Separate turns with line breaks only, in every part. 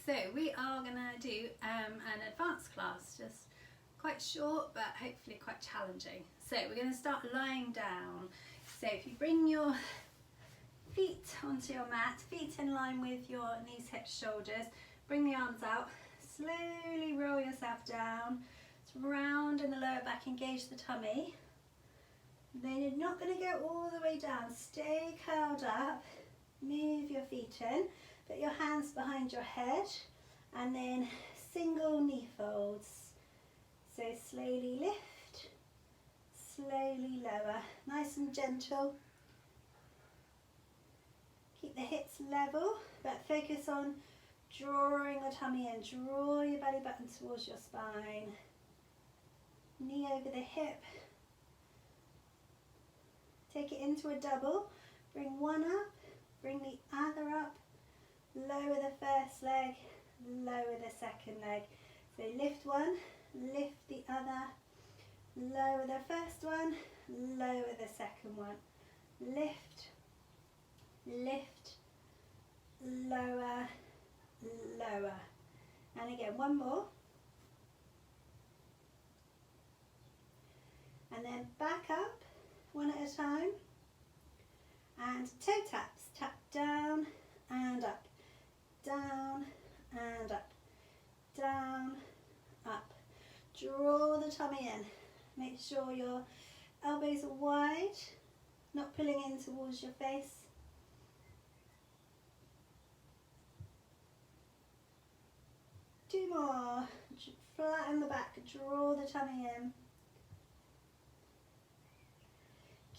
So we are going to do an advanced class, just quite short but hopefully quite challenging. So we're going to start lying down. So if you bring your feet onto your mat, feet in line with your knees, hips, shoulders, bring the arms out, slowly roll yourself down, it's round in the lower back, engage the tummy. Then you're not going to go all the way down, stay curled up, move your feet in, put your hands behind your head and then single knee folds. So slowly lift, slowly lower, nice and gentle. Keep the hips level but focus on drawing the tummy in, draw your belly button towards your spine. Knee over the hip. Take it into a double, bring one up, bring the other up, lower the first leg, lower the second leg. So lift one, lift the other, lower the first one, lower the second one. Lift, lift, lower, lower. And again, one more. And then back up, one at a time. And toe taps, tap down and up, down and up, down, up. Draw the tummy in. Make sure your elbows are wide, not pulling in towards your face. Two more. Flatten the back, draw the tummy in.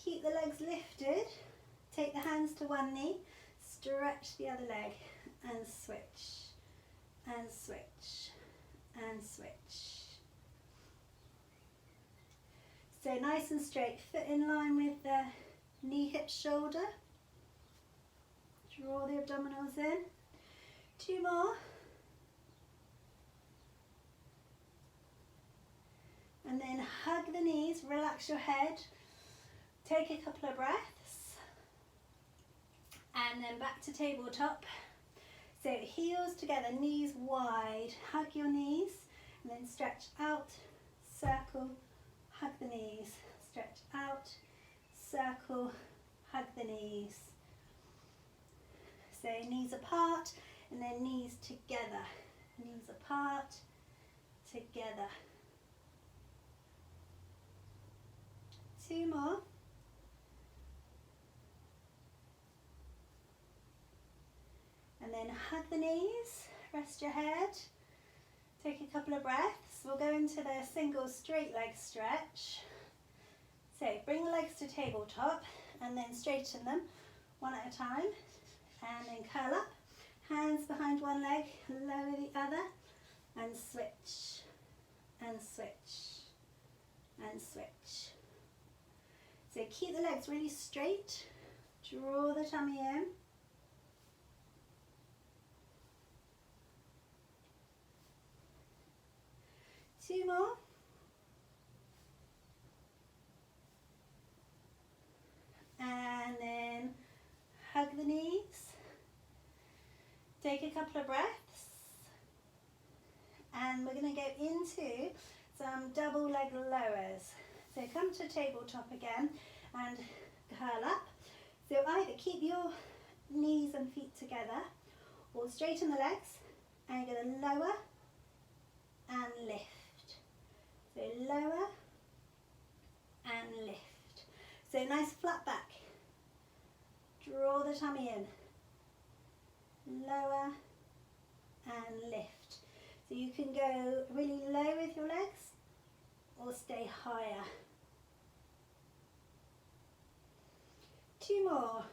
Keep the legs lifted. Take the hands to one knee, stretch the other leg and switch, and switch, and switch. So nice and straight, foot in line with the knee, hip, shoulder. Draw the abdominals in. Two more. And then hug the knees, relax your head. Take a couple of breaths. And then back to tabletop. So heels together, knees wide. Hug your knees and then stretch out, circle, hug the knees. Stretch out, circle, hug the knees. So knees apart and then knees together. Knees apart, together. Two more. And then hug the knees, rest your head, take a couple of breaths. We'll go into the single straight leg stretch. So bring the legs to tabletop and then straighten them one at a time. And then curl up, hands behind one leg, lower the other, and switch, and switch, and switch. So keep the legs really straight, draw the tummy in. Two more. And then hug the knees. Take a couple of breaths. And we're going to go into some double leg lowers. So come to tabletop again and curl up. So either keep your knees and feet together or straighten the legs and you're going to lower and lift. So lower and lift. So nice flat back. Draw the tummy in. Lower and lift. So you can go really low with your legs or stay higher. Two more.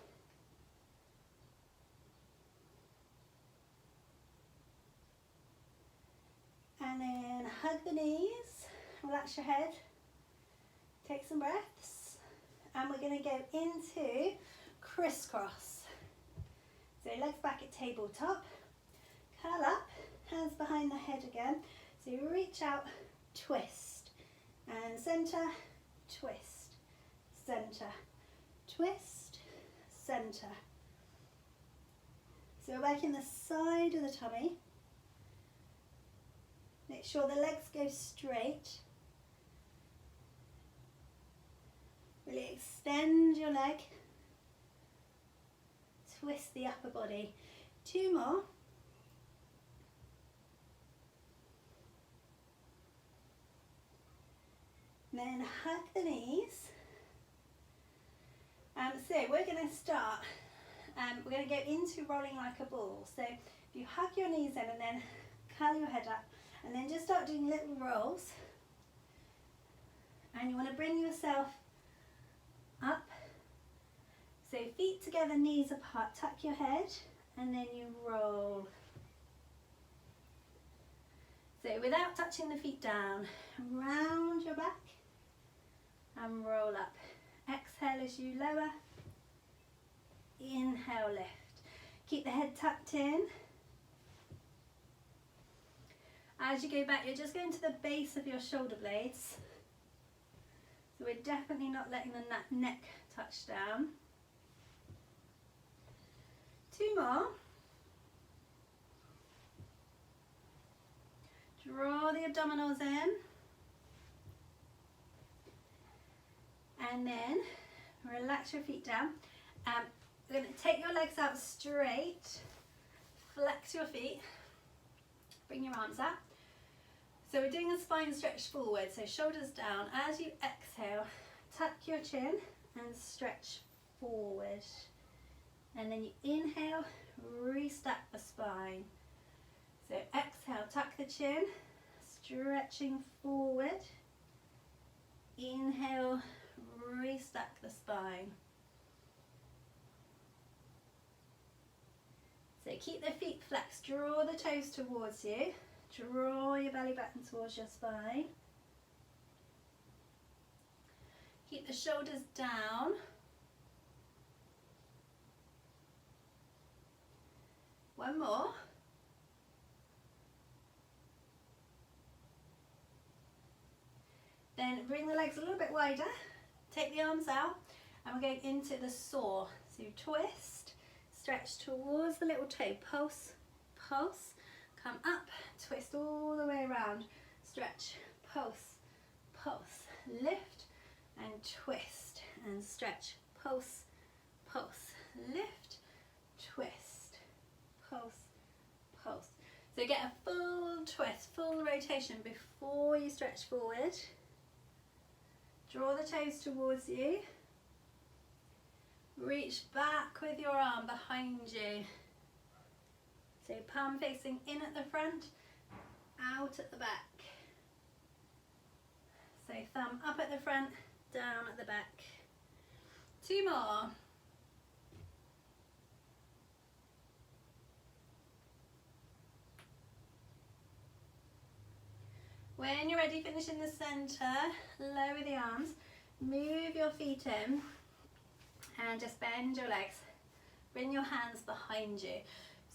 And then hug the knees. Relax your head, take some breaths, and we're going to go into Criss Cross. So legs back at tabletop, curl up, hands behind the head again. So you reach out, twist, and center, twist, center, twist, center. So we're working the side of the tummy, Make sure the legs go straight. Really extend your leg. Twist the upper body. 2 more. Then hug the knees. So we're going to start, we're going to go into rolling like a ball. So if you hug your knees in and then curl your head up and then just start doing little rolls. And you want to bring yourself up. So feet together, knees apart, tuck your head and then you roll. So without touching the feet down, round your back and roll up. Exhale as you lower. Inhale, lift. Keep the head tucked in. As you go back, you're just going to the base of your shoulder blades. So we're definitely not letting the neck touch down. 2 more. Draw the abdominals in. And then relax your feet down. We're going to take your legs out straight. Flex your feet. Bring your arms up. So we're doing a spine stretch forward. So shoulders down. As you exhale, tuck your chin and stretch forward. And then you inhale, restack the spine. So exhale, tuck the chin, stretching forward. Inhale, restack the spine. So keep the feet flexed, draw the toes towards you, draw your belly button towards your spine. Keep the shoulders down. One more. Then bring the legs a little bit wider, take the arms out, and we're going into the saw. So you twist, stretch towards the little toe, pulse, pulse, come up, twist all the way around, stretch, pulse, pulse, lift, and twist, and stretch, pulse, pulse, lift, twist, pulse, pulse. So get a full twist, full rotation before you stretch forward. Draw the toes towards you. Reach back with your arm behind you. So palm facing in at the front, out at the back. So thumb up at the front, down at the back. 2 more. When you're ready, finish in the center, lower the arms, move your feet in and just bend your legs. Bring your hands behind you.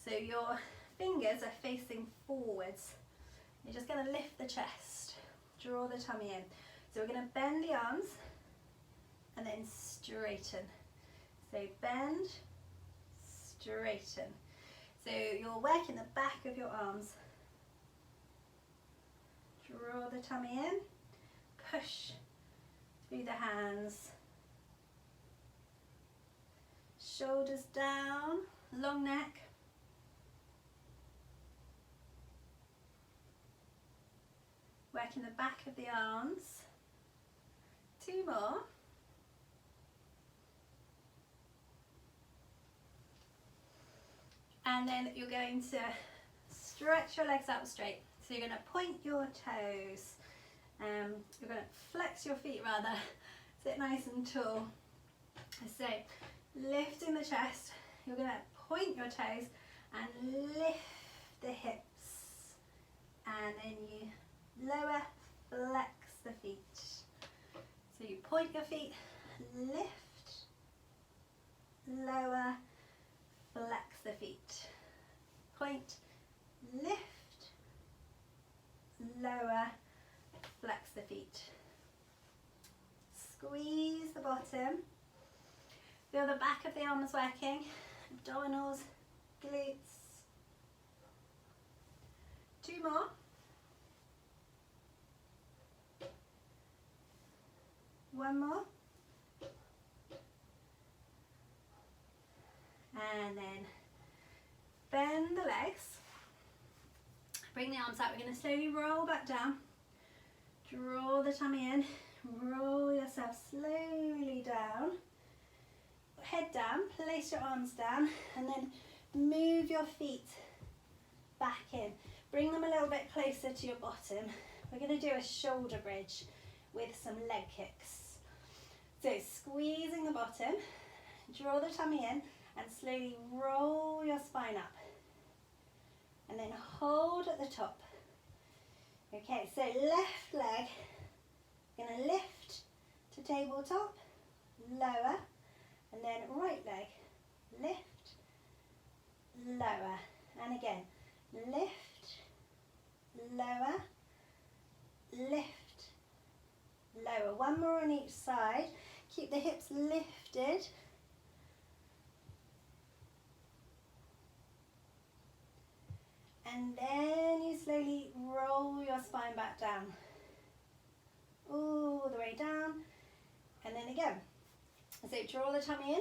So your fingers are facing forwards. You're just going to lift the chest, draw the tummy in. So we're going to bend the arms and then straighten. So bend, straighten. So you're working the back of your arms. Draw the tummy in, push through the hands, shoulders down, long neck. Working the back of the arms. 2 more. And then you're going to stretch your legs out straight. So you're going to point your toes, you're going to flex your feet rather, sit nice and tall. So lifting the chest, you're going to point your toes and lift the hips, and then you lower, flex the feet. So you point your feet, lift, lower, flex the feet, point, lift, lower, flex the feet. Squeeze the bottom. Feel the back of the arms working, abdominals, glutes. 2 more. One more. And then bend the legs. Bring the arms out. We're going to slowly roll back down. Draw the tummy in. Roll yourself slowly down. Head down. Place your arms down. And then move your feet back in. Bring them a little bit closer to your bottom. We're going to do a shoulder bridge with some leg kicks. So squeezing the bottom, draw the tummy in and slowly roll your spine up. And then hold at the top. Okay, so left leg, going to lift to tabletop, lower, and then right leg, lift, lower, and again, lift, lower, lift, lower. One more on each side. Keep the hips lifted. And then you slowly roll your spine back down. All the way down. And then again. So draw the tummy in.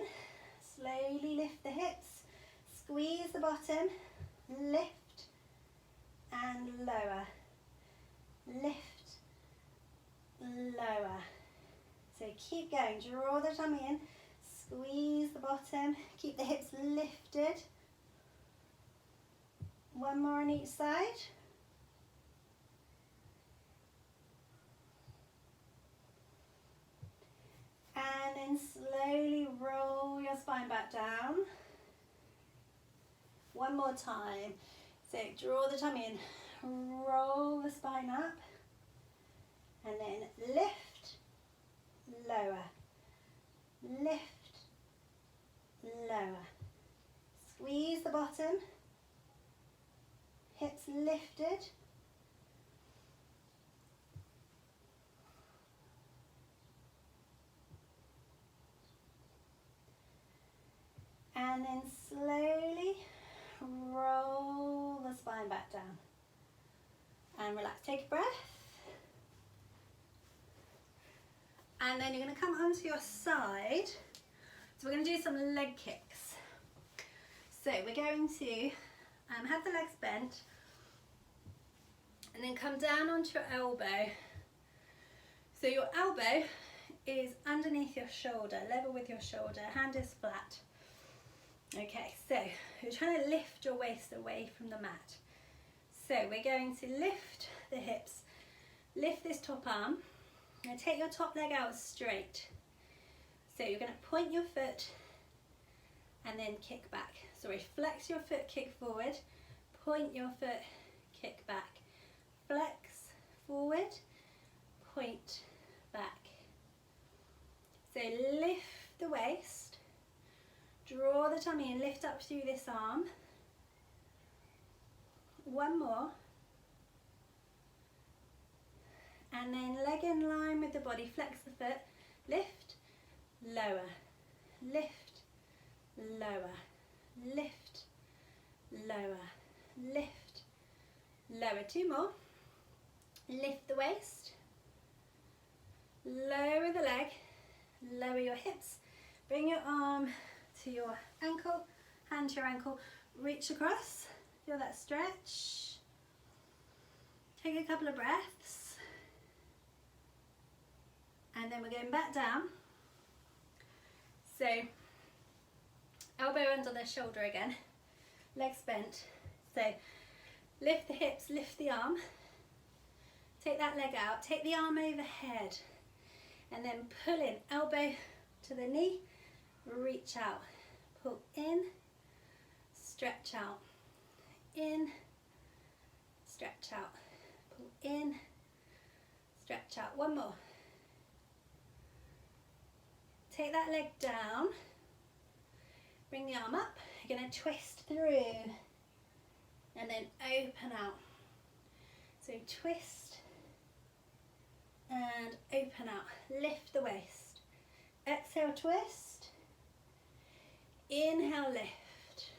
Slowly lift the hips. Squeeze the bottom. Lift and lower. Lift, lower. So keep going. Draw the tummy in. Squeeze the bottom. Keep the hips lifted. One more on each side. And then slowly roll your spine back down. One more time. So draw the tummy in, roll the spine up, and then lift, lower, lift, lower. Squeeze the bottom, hips lifted. And then slowly roll the spine back down. And relax, take a breath. And then you're going to come onto your side. So we're going to do some leg kicks. So we're going to have the legs bent. And then come down onto your elbow. So your elbow is underneath your shoulder, level with your shoulder, hand is flat. Okay, so you're trying to lift your waist away from the mat. So we're going to lift the hips, lift this top arm, and take your top leg out straight. So you're going to point your foot and then kick back. Sorry, flex your foot, kick forward, point your foot, kick back. Flex forward, point back. So lift the waist. Draw the tummy and lift up through this arm. One more. And then leg in line with the body, flex the foot, lift, lower, lift, lower, lift, lower, lift, lower. Two more. Lift the waist, lower the leg, lower your hips, bring your arm to your ankle, hand to your ankle, reach across, feel that stretch. Take a couple of breaths. And then we're going back down. So, elbow under the shoulder again, legs bent. So, lift the hips, lift the arm. Take that leg out, take the arm overhead. And then pull in, elbow to the knee, reach out, pull in, stretch out, in, stretch out, pull in, stretch out. One more. Take that leg down, bring the arm up, you're going to twist through and then open out. So twist and open out, lift the waist, exhale, twist, inhale, lift,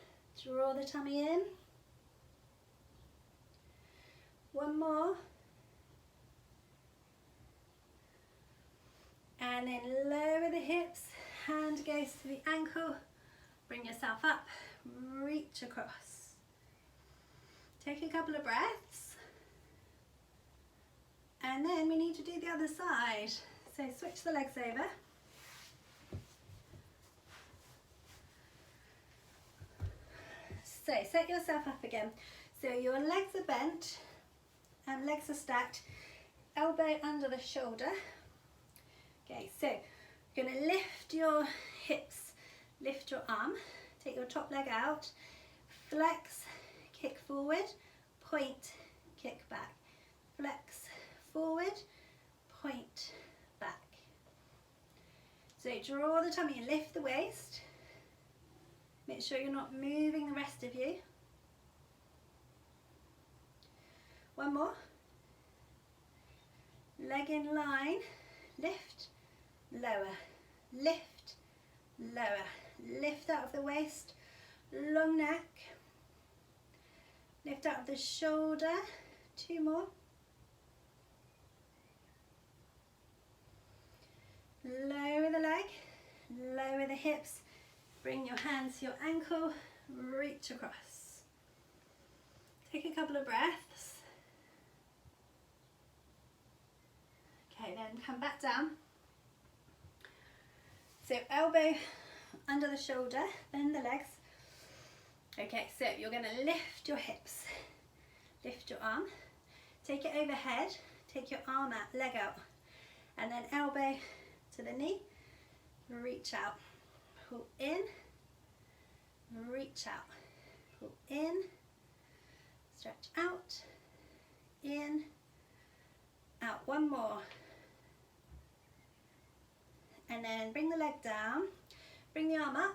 draw the tummy in, one more, And then lower the hips, hand goes to the ankle, bring yourself up, reach across. Take a couple of breaths. And then we need to do the other side. So switch the legs over. So set yourself up again. So your legs are bent and legs are stacked, elbow under the shoulder. Okay, so you're going to lift your hips, lift your arm, take your top leg out, flex, kick forward, point, kick back, flex, forward, point, back. So draw the tummy and lift the waist. Make sure you're not moving the rest of you. One more. Leg in line, lift, lower, lift, lower. Lift out of the waist, long neck. Lift out of the shoulder, 2 more. Lower the leg, lower the hips. Bring your hands to your ankle, reach across. Take a couple of breaths. Okay, then come back down. So elbow under the shoulder, bend the legs. Okay, so you're going to lift your hips, lift your arm, take it overhead, take your arm out, leg out, and then elbow to the knee, reach out. Pull in, reach out, pull in, stretch out, in, out. One more. And then bring the leg down, bring the arm up,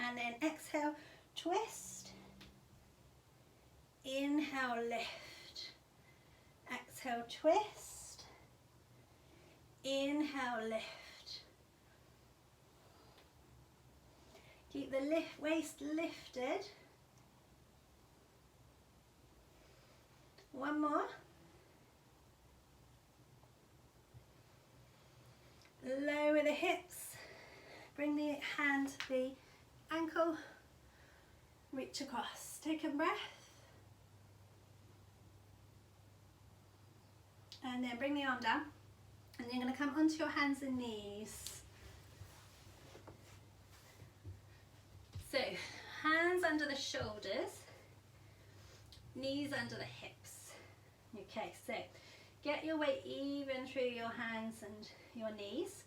and then exhale, twist. Inhale, lift. Exhale, twist. Inhale, lift. Keep the waist lifted. One more. Lower the hips. Bring the hand to the ankle. Reach across. Take a breath. And then bring the arm down. And you're going to come onto your hands and knees. So, hands under the shoulders, knees under the hips. Okay, so get your weight even through your hands and your knees.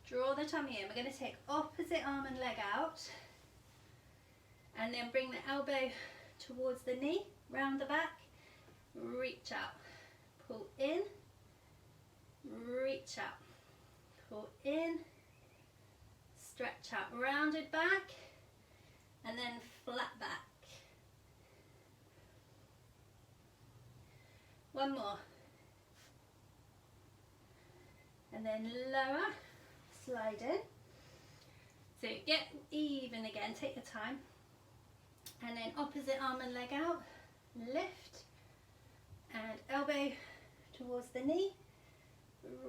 Draw the tummy in. We're going to take opposite arm and leg out. And then bring the elbow towards the knee, round the back, reach out. Pull in, reach out. Pull in, stretch out, rounded back. And then flat back. One more. And then lower, slide in. So get even again, take your time. And then opposite arm and leg out, lift. And elbow towards the knee,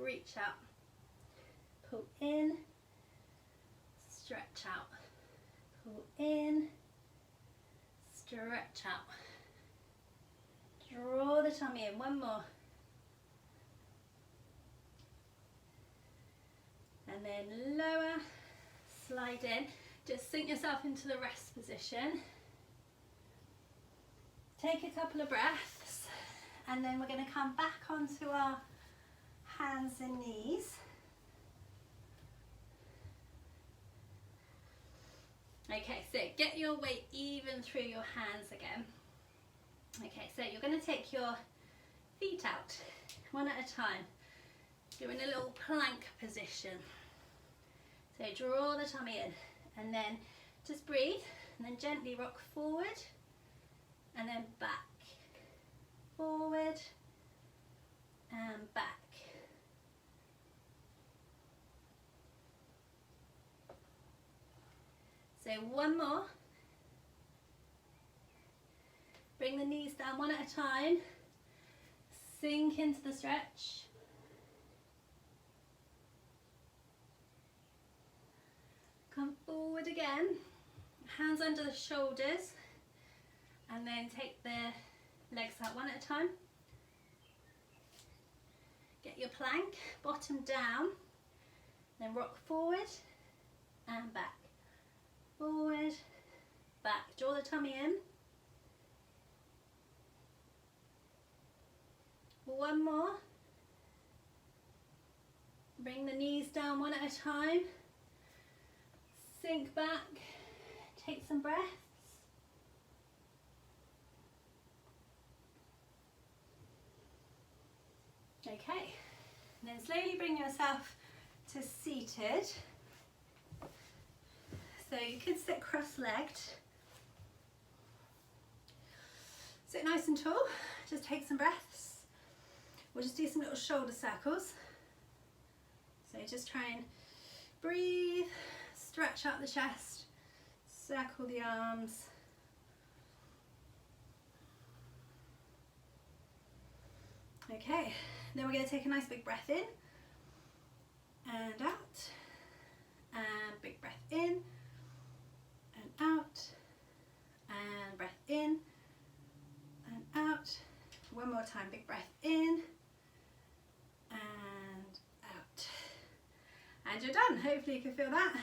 reach out. Pull in, stretch out. Pull in, stretch out. Draw the tummy in. One more. And then lower, slide in. Just sink yourself into the rest position. Take a couple of breaths. And then we're going to come back onto our hands and knees. Okay, so get your weight even through your hands again. Okay, so you're going to take your feet out, one at a time. You're in a little plank position. So draw the tummy in, and then just breathe, and then gently rock forward, and then back. Forward, and back. So one more. Bring the knees down one at a time. Sink into the stretch. Come forward again, hands under the shoulders, and then take the legs out one at a time. Get your plank, bottom down, then rock forward and back. Forward, back. Draw the tummy in. One more. Bring the knees down one at a time. Sink back. Take some breaths. Okay. And then slowly bring yourself to seated. So you could sit cross-legged. Sit nice and tall. Just take some breaths. We'll just do some little shoulder circles. So just try and breathe, stretch out the chest, circle the arms. Okay, then we're going to take a nice big breath in and out, and big breath in and out, and breath in and out. One more time, big breath in and out. And you're done. Hopefully you can feel that.